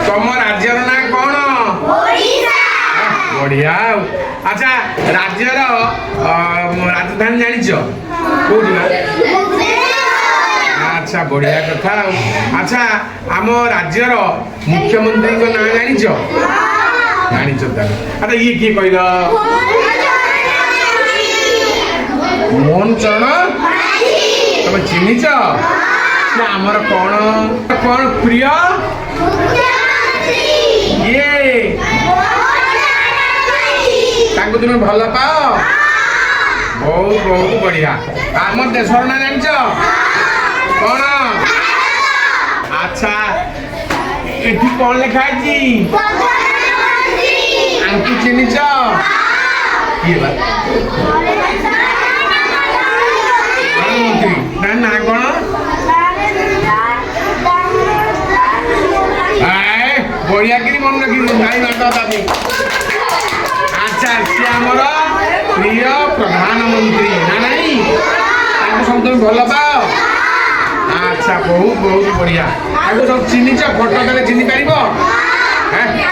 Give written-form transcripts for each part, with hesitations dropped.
तुम राज्यर ना कौन? बढ़िया। अच्छा राज्यर राजधानी जानिछ कोठी? अच्छा बढ़िया कथा। अच्छा आम राज्यर मुख्यमंत्री को ना जानिछ? जानिछ त। अच्छा ये किए कहल? मोहन चरण तुम चिन्हिच? ना आमर कौन कौन प्रिय ये ताको तुम भल पाओ? बहुत बहुत बढ़िया। आम देशर ना जानिछ कौन? अच्छा एठी कौन लिखा है? आंकी चिन्हिच? किए बा? प्रधानमंत्री ना कौन? बढ़िया कि मन रखी नाई ना। अच्छा सी आमर प्रिय प्रधानमंत्री ना नहीं सब तुम भल पाओ? अच्छा बहुत बहुत बढ़िया। आगे सब चिन्हिच? फोटो देले चिन्हि पारिब?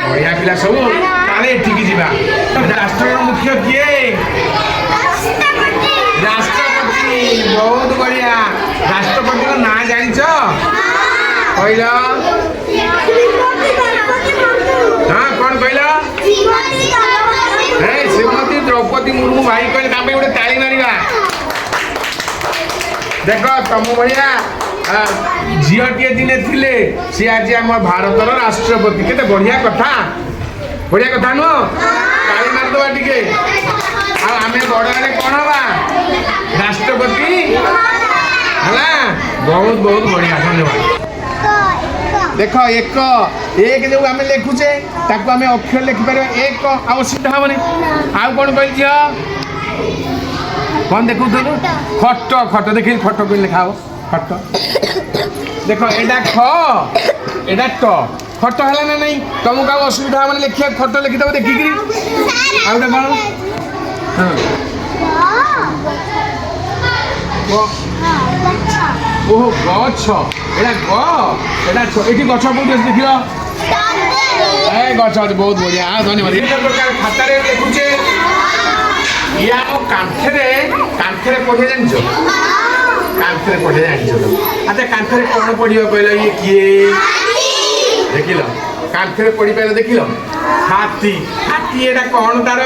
बढ़िया पिला सब। ताले एठिकी जिबा। राष्ट्र मुख्य किए? राष्ट्रपति। बहुत बढ़िया। राष्ट्रपति को ना जानिछ? कहल? हाँ कौन कहल? श्रीमती द्रौपदी मुर्मू। भाई कहले तापे गोटे ताली मारिबा। देख तुम भाया झीटे दिने थिले सी आज आम भारतर राष्ट्रपति। केते बढ़िया कथा। बढ़िया कथा नुह? ताली मारदबा टिके। आमे बड़ हेले कौन हवा? राष्ट्रपति हला। बहुत बहुत बढ़िया धन्यवाद। देख एक एक जो आम लिखुचे ताको आम अक्षर लिखिपार एक आवश्यकता हेनी। आउ कौन कह कौन देखु खट खट देख खट को लिखा हो खट। देख एटा ख एटा ट खट है ना नहीं? तुमको आउ असुविधा मैंने लिखिए खट लिखिदेव देखिक। आउटा कौन? ओहो गछ एटा ग एटा एठी गछ कोठी अछि देखियो? ए गछ अछि। बहुत बढ़िया धन्यवाद। ये प्रकार खाता रे लिखुचे ये आम कांथरे कांथरे पढ़े जानिछ? कांथरे पढ़े जानिछ? अच्छा कांथरे कौन पढ़ियो कहल? ये किए देखिल? कांथरे पढ़ी पारे देखिल? हाथी। हाथी एटा कौन तार?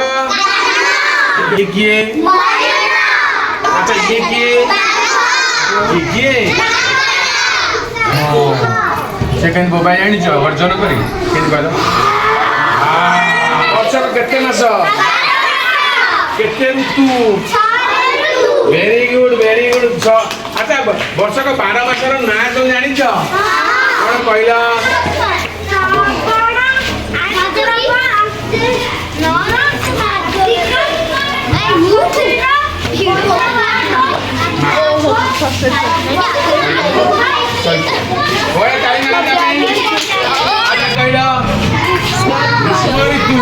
ये किए? अच्छा ये किए? ये किए? से केन बोबाई जानिछ? अर्जन करी केन कहल? वर्षर केते मास? केते ऋतु? Very good very good. अच्छा वर्ष को 12 मासर ना तो जानिछ? कौन कहल? ग्रीष्म ऋतु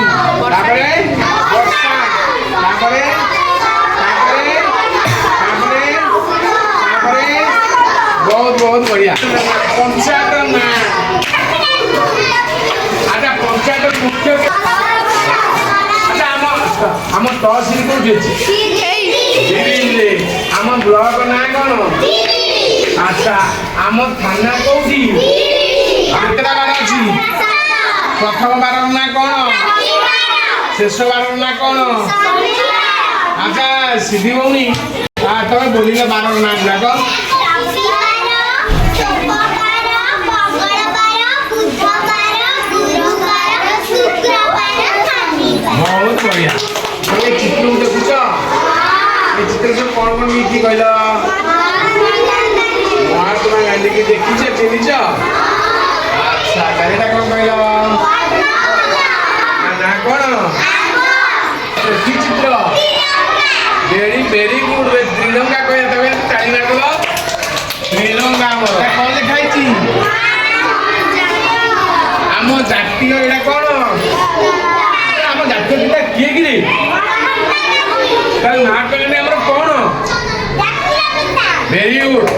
बहुत बहुत बढ़िया। पंचायत ना? अच्छा पंचायत मुख्य आम तहसिल कौटी अच्छी? आम ब्लॉक ना कौन? अच्छा आम थाना कौटी? केतटा बार अच्छी? प्रथम बार ना कौन? शेष बार ना कौन? अच्छा सिद्धि भौणी तुम बोलिल बार ना गुड़ाक? बहुत बढ़िया। ये चित्र देखुच? ये चित्र सब कौन कौन लिखी कहल? महात्मा गांधी की देखीच चिन्हिच? अच्छा चारिटा कौन कहल? ना कौन? कि चित्र? Very very good. त्रिरंगा कह तबे ताली मारदल। त्रिरंगा कौन लिखाई? आम जातीय एटा कौन? आम जातीय पिता किए कि? ना कहले कौन? Very good.